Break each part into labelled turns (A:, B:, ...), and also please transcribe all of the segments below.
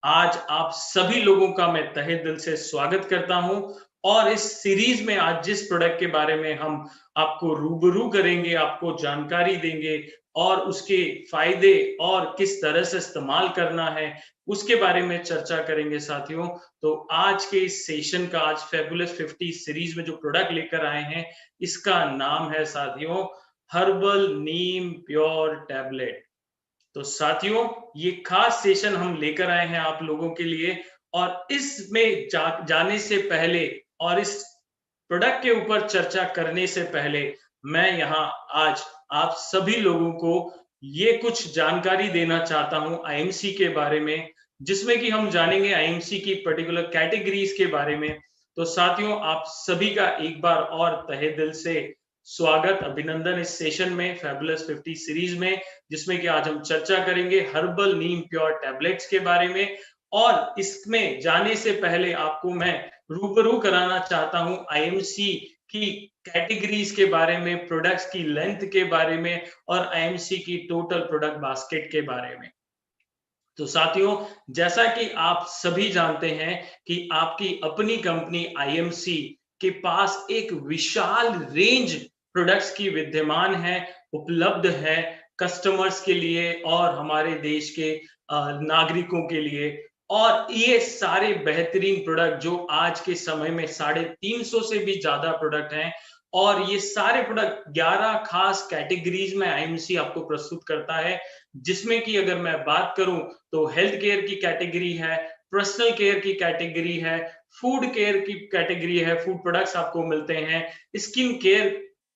A: आज आप सभी लोगों का मैं तहे दिल से स्वागत करता हूं और इस सीरीज में आज जिस प्रोडक्ट के बारे में हम आपको रूबरू करेंगे, आपको जानकारी देंगे और उसके फायदे और किस तरह से इस्तेमाल करना है, उसके बारे में चर्चा करेंगे साथियों। तो आज के इस सेशन का आज फैबुलस 50 सीरीज में जो प्रोडक्ट लेकर आए हैं, इसका नाम है साथियों हर्बल नीम प्योर टैबलेट। तो साथियों, ये खास सेशन हम लेकर आए हैं आप लोगों के लिए और इसमें जाने से पहले और इस प्रोडक्ट के ऊपर चर्चा करने से पहले मैं यहाँ आज आप सभी लोगों को ये कुछ जानकारी देना चाहता हूं आईएमसी के बारे में, जिसमें कि हम जानेंगे आईएमसी की पर्टिकुलर कैटेगरीज के बारे में। तो साथियों, आप सभी का एक बार और तहे दिल से स्वागत, अभिनंदन इस सेशन में फैबुलस 50 सीरीज में, जिसमें कि आज हम चर्चा करेंगे हर्बल नीम प्योर टैबलेट्स के बारे में। और इसमें जाने से पहले आपको मैं रूबरू कराना चाहता हूं आईएमसी की कैटेगरीज के बारे में, प्रोडक्ट्स की लेंथ के बारे में और आईएमसी की टोटल प्रोडक्ट बास्केट के बारे में। तो साथियों, जैसा कि आप सभी जानते हैं कि आपकी अपनी कंपनी आईएमसी के पास एक विशाल रेंज प्रोडक्ट्स की विद्यमान है, उपलब्ध है कस्टमर्स के लिए और हमारे देश के नागरिकों के लिए। और ये सारे बेहतरीन प्रोडक्ट जो आज के समय में 350 से भी ज्यादा प्रोडक्ट हैं और ये सारे प्रोडक्ट 11 खास कैटेगरीज में आईएमसी आपको प्रस्तुत करता है, जिसमें कि अगर मैं बात करूं तो हेल्थ केयर की कैटेगरी है, पर्सनल केयर की कैटेगरी है, फूड केयर की कैटेगरी है, फूड प्रोडक्ट्स आपको मिलते हैं, स्किन केयर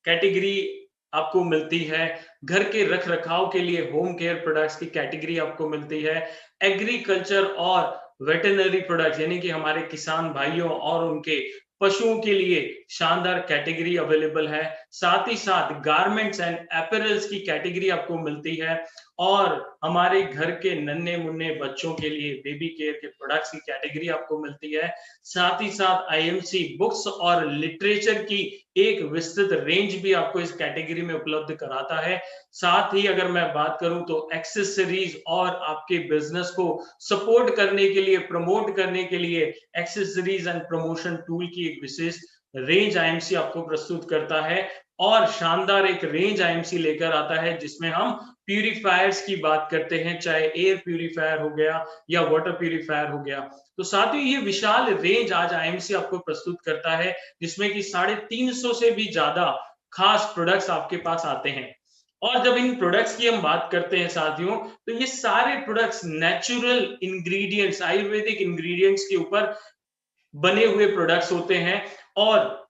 A: कैटेगरी आपको मिलती है, घर के रख रखाव के लिए होम केयर प्रोडक्ट्स की कैटेगरी आपको मिलती है, एग्रीकल्चर और वेटरनरी प्रोडक्ट्स यानी कि हमारे किसान भाइयों और उनके पशुओं के लिए शानदार कैटेगरी अवेलेबल है। साथ ही साथ गारमेंट्स एंड अपैरल्स की कैटेगरी आपको मिलती है और हमारे घर के नन्हे मुन्ने बच्चों के लिए बेबी केयर के प्रोडक्ट्स की कैटेगरी आपको मिलती है। साथ ही साथ आईएमसी बुक्स और लिटरेचर की एक विस्तृत रेंज भी आपको इस कैटेगरी में उपलब्ध कराता है। साथ ही अगर मैं बात करूं तो एक्सेसरीज और आपके बिजनेस को सपोर्ट करने के लिए, प्रमोट करने के लिए एक्सेसरीज एंड प्रमोशन टूल की एक विशेष रेंज आईएमसी आपको प्रस्तुत करता है और शानदार एक रेंज आईएमसी लेकर आता है, जिसमें हम प्यूरिफायर्स की बात करते हैं, चाहे एयर प्यूरिफायर हो गया या वाटर प्यूरिफायर हो गया। तो साथ ही ये विशाल रेंज आज आईएमसी आपको प्रस्तुत करता है, जिसमें कि 350 से भी ज्यादा खास प्रोडक्ट्स आपके पास आते हैं। और जब इन प्रोडक्ट्स की हम बात करते हैं साथियों, तो ये सारे products natural ingredients, Ayurvedic ingredients के ऊपर बने हुए प्रोडक्ट्स होते हैं और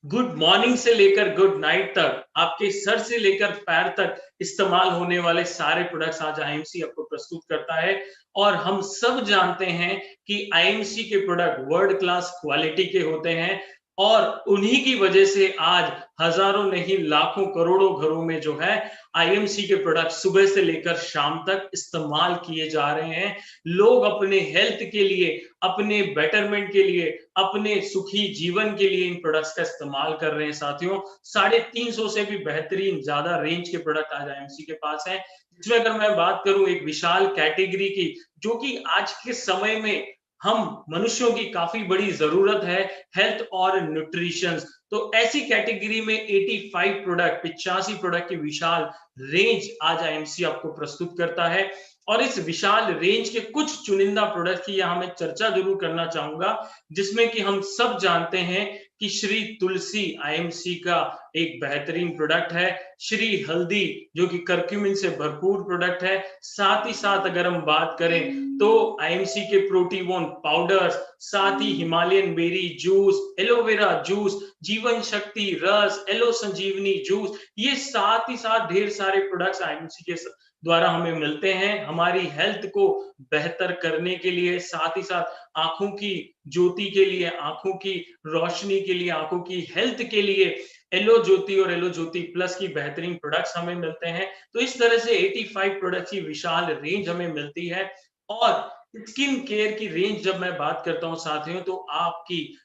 A: गुड मॉर्निंग से लेकर गुड नाइट तक, आपके सर से लेकर पैर तक इस्तेमाल होने वाले सारे प्रोडक्ट्स आज आईएमसी आपको प्रस्तुत करता है। और हम सब जानते हैं कि आईएमसी के प्रोडक्ट वर्ल्ड क्लास क्वालिटी के होते हैं और उन्हीं की वजह से आज हजारों नहीं लाखों करोड़ों घरों में जो है आईएमसी के प्रोडक्ट सुबह से लेकर शाम तक इस्तेमाल किए जा रहे हैं। लोग अपने हेल्थ के लिए, अपने बेटरमेंट के लिए, अपने सुखी जीवन के लिए इन प्रोडक्ट्स का इस्तेमाल कर रहे हैं साथियों। 350 से भी बेहतरीन ज्यादा रेंज के प्रोडक्ट आज आईएमसी के पास हैं। इसमें अगर मैं बात करूं एक विशाल कैटेगरी की, जो कि आज के समय में हम मनुष्यों की काफी बड़ी जरूरत है, हेल्थ और न्यूट्रिशन। तो ऐसी कैटेगरी में 85 प्रोडक्ट, 85 प्रोडक्ट की विशाल रेंज आज आईएमसी आपको प्रस्तुत करता है। और इस विशाल रेंज के कुछ चुनिंदा प्रोडक्ट की यहां मैं चर्चा जरूर करना चाहूंगा, जिसमें कि हम सब जानते हैं कि श्री तुलसी आईएमसी का एक बेहतरीन प्रोडक्ट है, श्री हल्दी जो कि करक्यूमिन से भरपूर प्रोडक्ट है। साथ ही साथ अगर हम बात करें तो आईएमसी के प्रोटीवोन पाउडर्स, साथ ही Himalayan berry juice, aloe vera juice, जीवन शक्ति रस, एलो संजीवनी जूस, ये साथ ही साथ ढेर सारे प्रोडक्ट्स आईएमसी के द्वारा हमें मिलते हैं हमारी हेल्थ को बेहतर करने के लिए, साथ ही साथ आंखों की ज्योति के लिए, आंखों की रोशनी के लिए, आंखों की हेल्थ के लिए एलो ज्योति और एलो ज्योति प्लस की बेहतरीन प्रोडक्ट्स हमें मिलते हैं। तो इस तरह से 85 प्रोडक्ट्स की विशाल रेंज हमें मिलती है। और स्किन केयर की रेंज जब मैं बात करता हूं साथियों, तो आपकी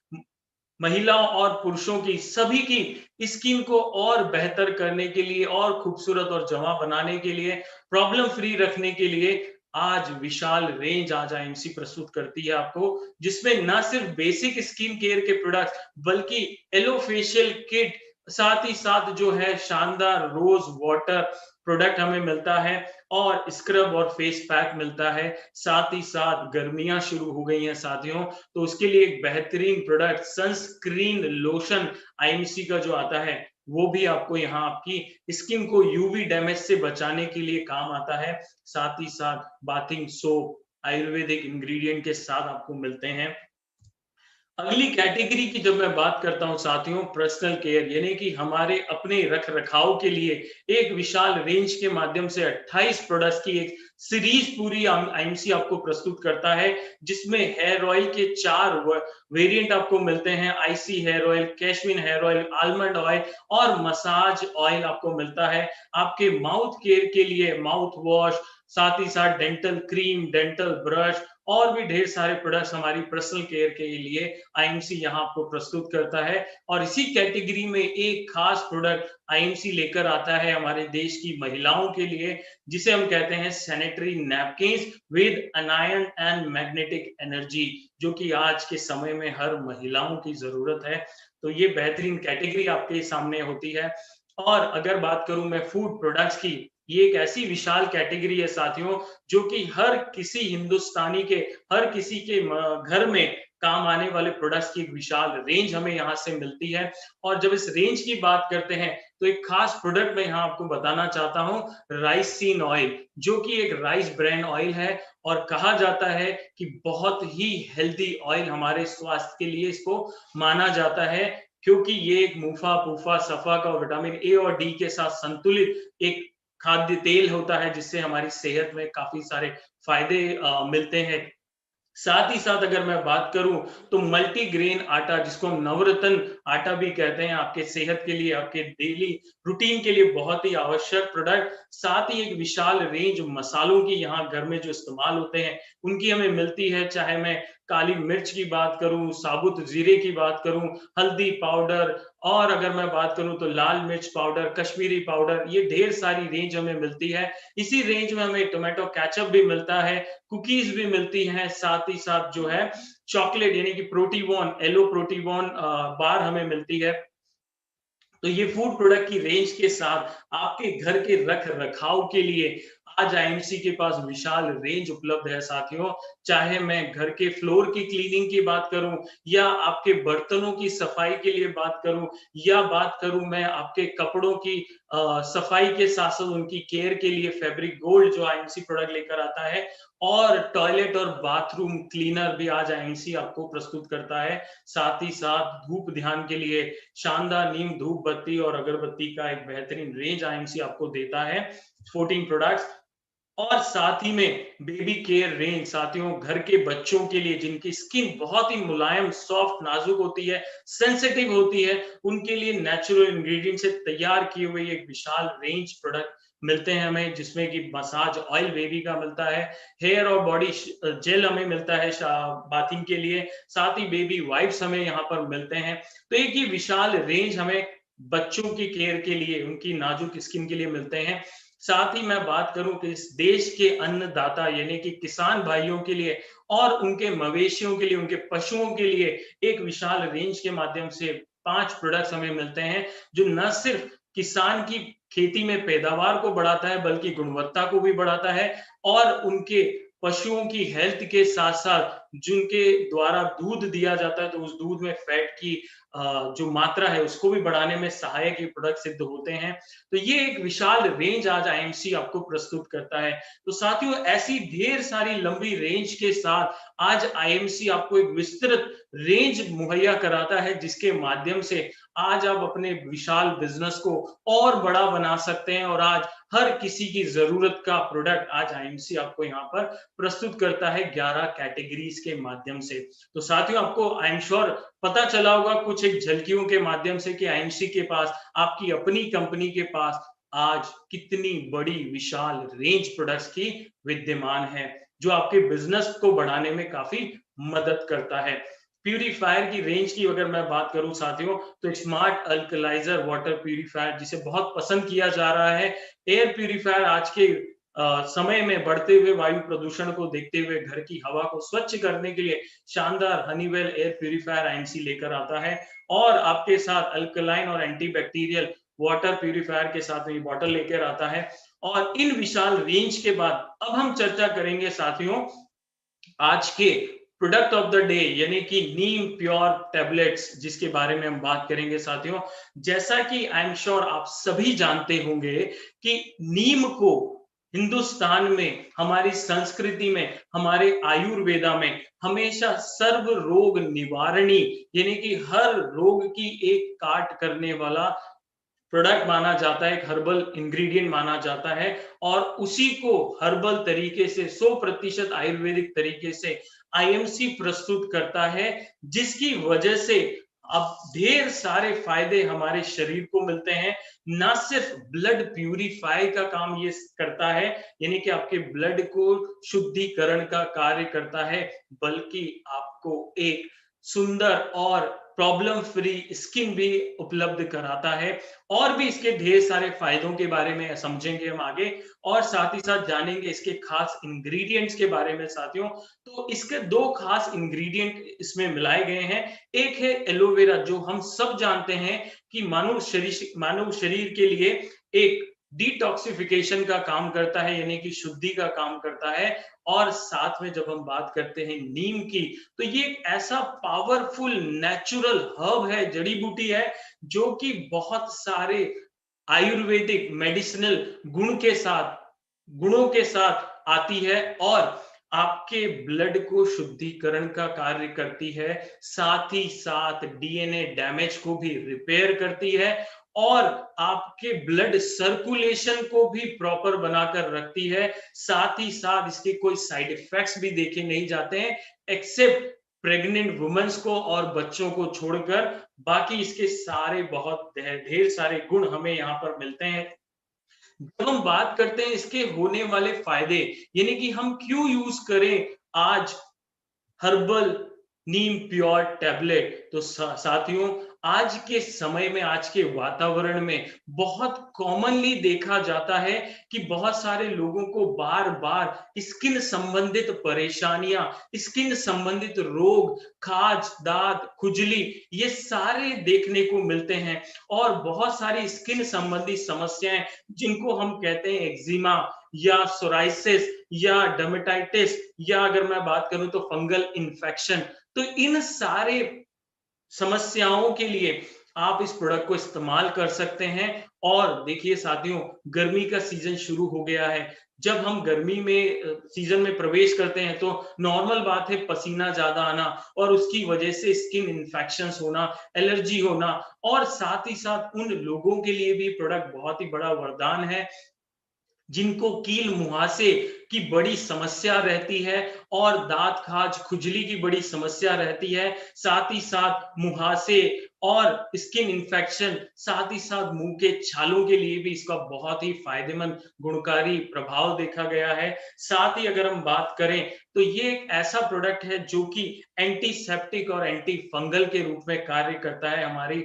A: महिलाओं और पुरुषों की सभी की स्किन को और बेहतर करने के लिए और खूबसूरत और जमा बनाने के लिए, प्रॉब्लम फ्री रखने के लिए आज विशाल रेंज आज आईएमसी प्रस्तुत करती है आपको, जिसमें ना सिर्फ बेसिक स्किन केयर के प्रोडक्ट बल्कि एलो फेशियल किट, साथ ही साथ जो है शानदार रोज वाटर प्रोडक्ट हमें मिलता है और स्क्रब और फेस पैक मिलता है। साथ ही साथ गर्मियां शुरू हो गई हैं साथियों, तो उसके लिए एक बेहतरीन प्रोडक्ट सनस्क्रीन लोशन आईएमसी का जो आता है, वो भी आपको यहाँ आपकी स्किन को यूवी डैमेज से बचाने के लिए काम आता है। साथ ही साथ बाथिंग सोप आयुर्वेदिक इंग्रेडिएंट के साथ आपको मिलते हैं। अगली कैटेगरी की जब मैं बात करता हूं साथियों, पर्सनल केयर यानी कि हमारे अपने रख रखाव के लिए एक विशाल रेंज के माध्यम से 28 प्रोडक्ट्स की एक सीरीज पूरी आईएमसी आपको प्रस्तुत करता है, जिसमें हेयर ऑयल के 4 वेरिएंट आपको मिलते हैं। आईसी हेयर ऑयल, कैशमिन हेयर ऑयल, आलमंड ऑयल और मसाज ऑयल आपको मिलता है। आपके माउथ केयर के लिए माउथ वॉश, साथ ही साथ डेंटल क्रीम, डेंटल ब्रश और भी ढेर सारे प्रोडक्ट्स हमारी पर्सनल केयर के लिए आईएमसी यहाँ आपको प्रस्तुत करता है। और इसी कैटेगरी में एक खास प्रोडक्ट आईएमसी लेकर आता है हमारे देश की महिलाओं के लिए, जिसे हम कहते हैं sanitary napkins with अनायन and magnetic energy, जो कि आज के समय में हर महिलाओं की जरूरत है। तो ये बेहतरीन कैटेगरी आपके सामने होती है। और अगर बात करूं मैं फूड प्रोडक्ट्स की, ये एक ऐसी विशाल कैटेगरी है साथियों, जो कि हर किसी हिंदुस्तानी के, हर किसी के घर में काम आने वाले प्रोडक्ट्स की एक विशाल रेंज हमें यहाँ से मिलती है। और जब इस रेंज की बात करते हैं, तो एक खास प्रोडक्ट मैं यहाँ आपको बताना चाहता हूँ, राइसिन ऑयल, जो कि एक राइस ब्रांड ऑयल है और कहा जाता है कि बहुत ही हेल्दी ऑयल हमारे स्वास्थ्य के लिए इसको माना जाता है, क्योंकि ये एक मुफा पूफा सफा का विटामिन ए और डी के साथ संतुलित एक खाद्य तेल होता है, जिससे हमारी सेहत में काफी सारे फायदे मिलते हैं। साथ ही साथ अगर मैं बात करूं, तो मल्टीग्रेन आटा, जिसको हम नवरत्न आटा भी कहते हैं, आपके सेहत के लिए, आपके डेली रूटीन के लिए बहुत ही आवश्यक प्रोडक्ट। साथ ही एक विशाल रेंज मसालों की यहाँ घर में जो इस्तेमाल होते हैं, उनकी हमें मिलती है। चाहे मैं काली मिर्च की बात करूं, साबुत जीरे की बात करूं, हल्दी पाउडर, और अगर मैं बात करूं तो लाल मिर्च पाउडर, कश्मीरी पाउडर, ये ढेर सारी रेंज हमें मिलती है। इसी रेंज में हमें टोमेटो केचप भी मिलता है, कुकीज भी मिलती हैं, साथ ही साथ जो है चॉकलेट यानी कि प्रोटीवॉन, एलो प्रोटीवॉन बार हमें मिलती है। तो ये फूड प्रोडक्ट की रेंज के साथ आपके घर के रख रखाव के लिए आज आईएमसी के पास विशाल रेंज उपलब्ध है साथियों। चाहे मैं घर के फ्लोर की क्लीनिंग की बात करूं, या आपके बर्तनों की सफाई के लिए बात करूं, या बात करूं मैं आपके कपड़ों की सफाई के साथ साथ उनकी केयर के लिए फैब्रिक गोल्ड जो आईएमसी प्रोडक्ट लेकर आता है, और टॉयलेट और बाथरूम क्लीनर भी आज आईएमसी आपको प्रस्तुत करता है। साथ ही साथ धूप ध्यान के लिए शानदार नीम धूप बत्ती और अगरबत्ती का एक बेहतरीन रेंज आईएमसी आपको देता है, 14 प्रोडक्ट्स। और साथ ही में बेबी केयर रेंज साथियों, घर के बच्चों के लिए जिनकी स्किन बहुत ही मुलायम, सॉफ्ट, नाजुक होती है, सेंसिटिव होती है, उनके लिए नेचुरल इंग्रेडिएंट से तैयार किए हुए एक विशाल रेंज प्रोडक्ट मिलते हैं हमें, जिसमें कि मसाज ऑयल बेबी का मिलता है, हेयर और बॉडी जेल हमें मिलता है बाथिंग के लिए, साथ ही बेबी वाइप्स हमें यहाँ पर मिलते हैं। तो एक ये विशाल रेंज हमें बच्चों की केयर के लिए, उनकी नाजुक स्किन के लिए मिलते हैं। साथ ही मैं बात करूं कि इस देश के अन्नदाता यानी कि किसान भाइयों के लिए और उनके मवेशियों के लिए, उनके पशुओं के लिए एक विशाल रेंज के माध्यम से 5 प्रोडक्ट्स हमें मिलते हैं, जो न सिर्फ किसान की खेती में पैदावार को बढ़ाता है, बल्कि गुणवत्ता को भी बढ़ाता है, और उनके पशुओं की हेल्थ के साथ साथ जिनके द्वारा दूध दिया जाता है, तो उस दूध में फैट की जो मात्रा है उसको भी बढ़ाने में सहायक ये प्रोडक्ट सिद्ध होते हैं। तो ये एक विशाल रेंज आज आईएमसी आपको प्रस्तुत करता है। तो साथियों, ऐसी ढेर सारी लंबी रेंज के साथ आज आईएमसी आपको एक विस्तृत रेंज मुहैया कराता है, जिसके माध्यम से आज आप अपने विशाल बिजनेस को और बड़ा बना सकते हैं, और आज हर किसी की जरूरत का प्रोडक्ट आज आईएमसी आपको यहाँ पर प्रस्तुत करता है 11 कैटेगरीज के माध्यम से। तो साथियों, आपको आई एम श्योर पता चला होगा कुछ एक झलकियों के माध्यम से कि आईएमसी के पास, आपकी अपनी कंपनी के पास आज कितनी बड़ी विशाल रेंज प्रोडक्ट्स की विद्यमान है, जो आपके बिजनेस को बढ़ाने में काफी मदद करता है। प्यूरीफायर की रेंज की अगर मैं बात करूं साथियों, तो स्मार्ट अल्कलाइजर वाटर प्यूरीफायर, जिसे बहुत पसंद किया जा रहा है, एयर प्यूरीफायर आज के समय में बढ़ते हुए वायु प्रदूषण को देखते हुए घर की हवा को स्वच्छ करने के लिए शानदार हनीवेल एयर प्यूरिफायर आईएमसी लेकर आता है और आपके साथ अल्कलाइन और एंटीबैक्टीरियल वाटर प्यूरिफायर के साथ में बॉटल लेकर आता है। और इन विशाल रेंज के बाद अब हम चर्चा करेंगे साथियों आज के प्रोडक्ट ऑफ द डे यानी कि नीम प्योर टैबलेट्स, जिसके बारे में हम बात करेंगे साथियों। जैसा कि आई एम श्योर आप सभी जानते होंगे कि नीम को हिंदुस्तान में, हमारी संस्कृति में, हमारे आयुर्वेदा में हमेशा सर्व रोग निवारणी यानी कि हर रोग की एक काट करने वाला प्रोडक्ट माना जाता है, एक हर्बल इंग्रेडिएंट माना जाता है और उसी को हर्बल तरीके से 100% आयुर्वेदिक तरीके से आईएमसी प्रस्तुत करता है, जिसकी वजह से अब ढेर सारे फायदे हमारे शरीर को मिलते हैं। ना सिर्फ ब्लड प्यूरिफाई का काम ये करता है यानी कि आपके ब्लड को शुद्धिकरण का कार्य करता है, बल्कि आपको एक सुंदर और प्रॉब्लम फ्री स्किन भी उपलब्ध कराता है। और भी इसके ढेर सारे फायदों के बारे में समझेंगे हम आगे और साथ ही साथ जानेंगे इसके खास इंग्रेडिएंट्स के बारे में साथियों। तो इसके दो खास इंग्रेडिएंट इसमें मिलाए गए हैं। एक है एलोवेरा, जो हम सब जानते हैं कि मानव शरीर के लिए एक डिटॉक्सिफिकेशन का काम करता है यानी कि शुद्धि का काम करता है। और साथ में जब हम बात करते हैं नीम की, तो ये एक ऐसा पावरफुल नेचुरल हर्ब है, जड़ी बूटी है, जो कि बहुत सारे आयुर्वेदिक मेडिसिनल गुणों के साथ आती है और आपके ब्लड को शुद्धिकरण का कार्य करती है, साथ ही साथ डीएनए डैमेज को भी रिपेयर करती है और आपके ब्लड सर्कुलेशन को भी प्रॉपर बनाकर रखती है। साथ ही साथ इसके कोई साइड इफेक्ट्स भी देखे नहीं जाते हैं एक्सेप्ट प्रेग्नेंट वुमेन्स को और बच्चों को छोड़कर। बाकी इसके सारे बहुत ढेर सारे गुण हमें यहाँ पर मिलते हैं। जब हम बात करते हैं इसके होने वाले फायदे यानी कि हम क्यों यूज करें आज हर्बल नीम प्योर टैबलेट, तो साथियों आज के समय में, आज के वातावरण में बहुत कॉमनली देखा जाता है कि बहुत सारे लोगों को बार बार स्किन संबंधित परेशानियां, स्किन संबंधित रोग, खाज, दाद, खुजली, ये सारे देखने को मिलते हैं। और बहुत सारी स्किन संबंधी समस्याएं जिनको हम कहते हैं एक्जिमा या सोराइसिस या डर्मेटाइटिस या अगर मैं बात करूं तो फंगल इन्फेक्शन, तो इन सारे समस्याओं के लिए आप इस प्रोडक्ट को इस्तेमाल कर सकते हैं। और देखिए साथियों, गर्मी का सीजन शुरू हो गया है। जब हम गर्मी में सीजन में प्रवेश करते हैं तो नॉर्मल बात है पसीना ज्यादा आना और उसकी वजह से स्किन इन्फेक्शंस होना, एलर्जी होना, और साथ ही साथ उन लोगों के लिए भी प्रोडक्ट बहुत ही बड़ा वरदान है जिनको कील मुहासे की बड़ी समस्या रहती है और दांत खाज खुजली की बड़ी समस्या रहती है, साथ ही साथ मुहासे और स्किन इन्फेक्शन, साथ ही साथ मुंह के छालों के लिए भी इसका बहुत ही फायदेमंद गुणकारी प्रभाव देखा गया है। साथ ही अगर हम बात करें तो ये एक ऐसा प्रोडक्ट है जो कि एंटीसेप्टिक और एंटी फंगल के रूप में कार्य करता है, हमारी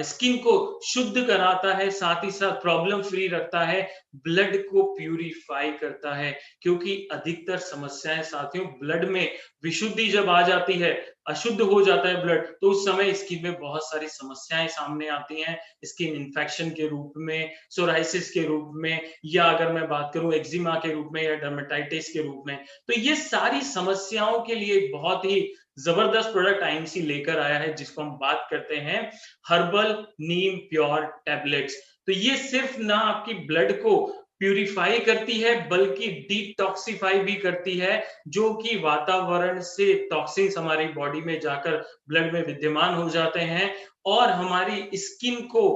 A: स्किन को शुद्ध कराता है, साथ ही साथ प्रॉब्लम फ्री रखता है, ब्लड को प्यूरिफाई करता है। क्योंकि अधिकतर समस्याएं साथियों ब्लड में विशुद्धि जब आ जाती है, अशुद्ध हो जाता है ब्लड, तो उस समय स्किन में बहुत सारी समस्याएं सामने आती हैं, स्किन इन्फेक्शन के रूप में, सोराइसिस के रूप में, या अगर मैं बात करूं एक्जिमा के रूप में या डर्मेटाइटिस के रूप में। तो ये सारी समस्याओं के लिए एक बहुत ही जबरदस्त प्रोडक्ट आईएमसी लेकर आया है, जिसको हम बात करते हैं हर्बल नीम प्योर टैबलेट्स। तो ये सिर्फ ना आपकी ब्लड को प्यूरिफाई करती है बल्कि डिटॉक्सिफाई भी करती है, जो कि वातावरण से टॉक्सिन्स हमारी बॉडी में जाकर ब्लड में विद्यमान हो जाते हैं और हमारी स्किन को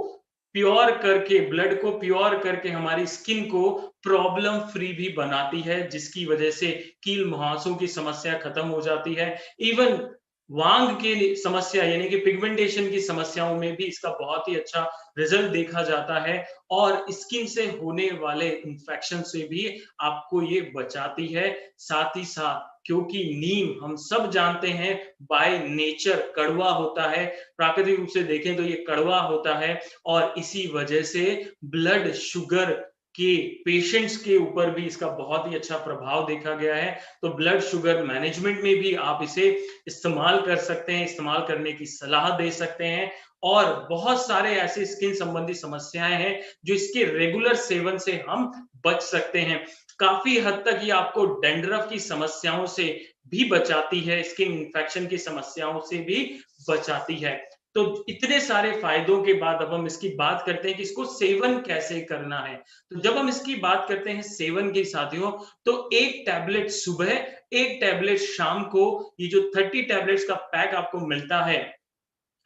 A: प्योर करके, ब्लड को प्योर करके हमारी स्किन को प्रॉब्लम फ्री भी बनाती है, जिसकी वजह से कील मुहासों की समस्या खत्म हो जाती है। इवन वांग की समस्या यानी कि पिगमेंटेशन की समस्याओं में भी इसका बहुत ही अच्छा रिजल्ट देखा जाता है और स्किन से होने वाले इंफेक्शन से भी आपको ये बचाती है। साथ ही साथ क्योंकि नीम हम सब जानते हैं बाय नेचर कड़वा होता है, प्राकृतिक रूप से देखें तो ये कड़वा होता है और इसी वजह से ब्लड शुगर के पेशेंट्स के ऊपर भी इसका बहुत ही अच्छा प्रभाव देखा गया है। तो ब्लड शुगर मैनेजमेंट में भी आप इसे इस्तेमाल कर सकते हैं, इस्तेमाल करने की सलाह दे सकते हैं। और बहुत सारे ऐसे स्किन संबंधी समस्याएं हैं जो इसके रेगुलर सेवन से हम बच सकते हैं। काफी हद तक ये आपको डैंड्रफ की समस्याओं से भी बचाती है, स्किन इन्फेक्शन की समस्याओं से भी बचाती है। तो इतने सारे फायदों के बाद अब हम इसकी बात करते हैं कि इसको सेवन कैसे करना है। तो जब हम इसकी बात करते हैं सेवन की साथियों, तो एक टैबलेट सुबह, एक टैबलेट शाम को, ये जो 30 टैबलेट्स का पैक आपको मिलता है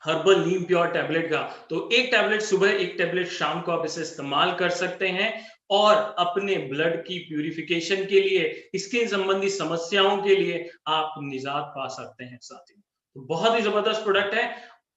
A: हर्बल नीम प्योर टैबलेट का, तो एक टैबलेट सुबह, एक टैबलेट शाम को आप इसे इस्तेमाल कर सकते हैं और अपने ब्लड की प्यूरिफिकेशन के लिए, स्किन संबंधी समस्याओं के लिए आप निजात पा सकते हैं साथियों। तो बहुत ही जबरदस्त प्रोडक्ट है।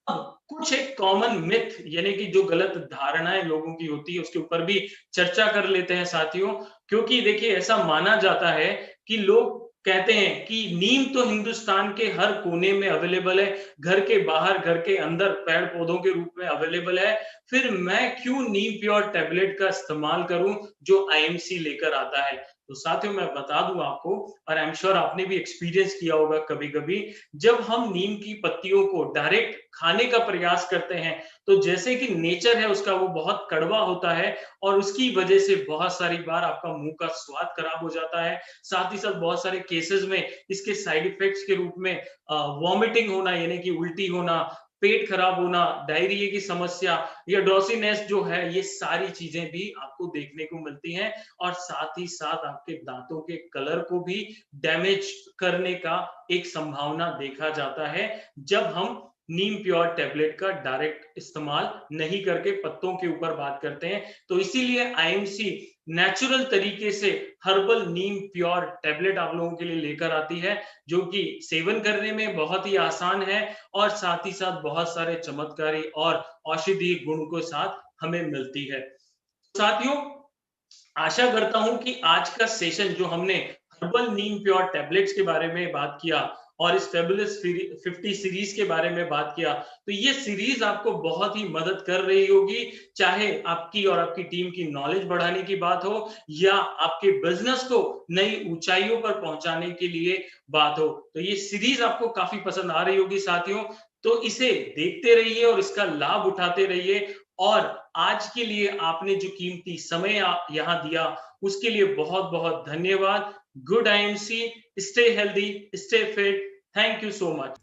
A: अब कुछ एक कॉमन मिथ यानी कि जो गलत धारणाएं लोगों की होती है उसके ऊपर भी चर्चा कर लेते हैं साथियों। क्योंकि देखिए ऐसा माना जाता है कि लोग कहते हैं कि नीम तो हिंदुस्तान के हर कोने में अवेलेबल है, घर के बाहर, घर के अंदर पेड़ पौधों के रूप में अवेलेबल है, फिर मैं क्यों नीम प्योर टैबलेट का इस्तेमाल करूं जो आईएमसी लेकर आता है। तो साथियों मैं बता दूं आपको, और आई एम श्योर आपने भी एक्सपीरियंस किया होगा कभी कभी, जब हम नीम की पत्तियों को डायरेक्ट खाने का प्रयास करते हैं तो जैसे कि नेचर है उसका वो बहुत कड़वा होता है और उसकी वजह से बहुत सारी बार आपका मुंह का स्वाद खराब हो जाता है। साथ ही साथ बहुत सारे केसेस में इसके साइड इफेक्ट्स के रूप में वॉमिटिंग होना यानी कि उल्टी होना, पेट खराब होना, डायरिया की समस्या या डॉसिनेस जो है, ये सारी चीजें भी आपको देखने को मिलती हैं। और साथ ही साथ आपके दांतों के कलर को भी डैमेज करने का एक संभावना देखा जाता है जब हम नीम प्योर टैबलेट का डायरेक्ट इस्तेमाल नहीं करके पत्तों के ऊपर बात करते हैं। तो इसीलिए आईएमसी नेचुरल तरीके से हर्बल नीम प्योर टैबलेट आप लोगों के लिए लेकर आती है, जो कि सेवन करने में बहुत ही आसान है और साथ ही साथ बहुत सारे चमत्कारी और औषधीय गुण के साथ हमें मिलती है। साथियों, आशा करता हूं कि आज का सेशन जो हमने हर्बल नीम प्योर टैबलेट्स के बारे में बात किया और इस फेबुलस 50 सीरीज के बारे में बात किया, तो ये सीरीज आपको बहुत ही मदद कर रही होगी, चाहे आपकी और आपकी टीम की नॉलेज बढ़ाने की बात हो या आपके बिजनेस को नई ऊंचाइयों पर पहुंचाने के लिए बात हो। तो ये सीरीज आपको काफी पसंद आ रही होगी साथियों, तो इसे देखते रहिए और इसका लाभ उठाते रहिए। और आज के लिए आपने जो कीमती समय यहाँ दिया उसके लिए बहुत बहुत धन्यवाद। Good IMC, stay healthy, stay fit, thank you so much.